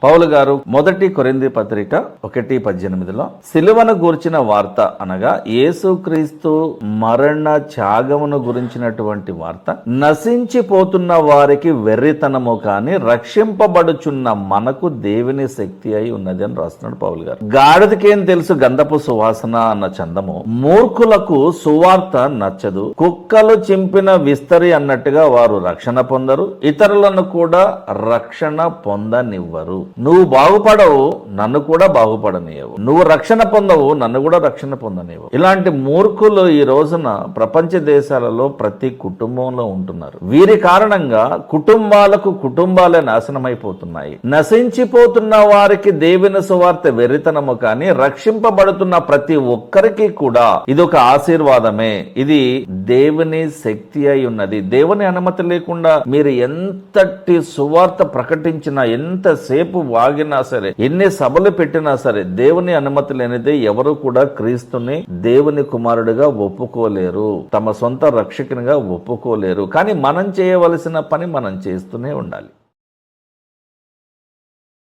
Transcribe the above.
పౌలు గారు మొదటి కొరింథీ పత్రిక 1:18 సిలువను గూర్చిన వార్త అనగా యేసుక్రీస్తు మరణ త్యాగమును గురించినటువంటి వార్త నశించిపోతున్న వారికి వెర్రితనము కాని రక్షింపబడుచున్న మనకు దేవుని శక్తి అయి ఉన్నది అని రాస్తున్నాడు పౌలు గారు. గాడిదకేం తెలుసు గంధపు సువాసన అన్న చందము మూర్ఖులకు సువార్త నచ్చదు. కుక్కలు చింపిన విస్తరి అన్నట్టుగా వారు రక్షణ పొందరు, ఇతరులను కూడా రక్షణ పొందనివ్వరు. నువ్వు బాగుపడవు, నన్ను కూడా బాగుపడనివ్వవు. నువ్వు రక్షణ పొందవు, నన్ను కూడా రక్షణ పొందనివ్వవు. ఇలాంటి మూర్ఖులు ఈ రోజున ప్రపంచ దేశాలలో ప్రతి కుటుంబంలో ఉంటున్నారు. వీరి కారణంగా కుటుంబాలే నాశనమైపోతున్నాయి. నశించిపోతున్న వారికి దేవుని సువార్త వెర్రితనము కానీ రక్షింపబడుతున్న ప్రతి ఒక్కరికి కూడా ఇది ఒక ఆశీర్వాదమే. ఇది దేవుని శక్తి అయి ఉన్నది. దేవుని అనుమతి లేకుండా మీరు ఎంతటి సువార్త ప్రకటించినా, ఎంతసేపు వాగినా సరే, ఎన్ని సభలు పెట్టినా సరే, దేవుని అనుమతి లేనిదే ఎవరు కూడా క్రీస్తుని దేవుని కుమారుడిగా ఒప్పుకోలేరు, తమ సొంత రక్షకునిగా ఒప్పుకోలేరు. కానీ మనం చేయవలసిన పని మనం చేస్తూనే ఉండాలి.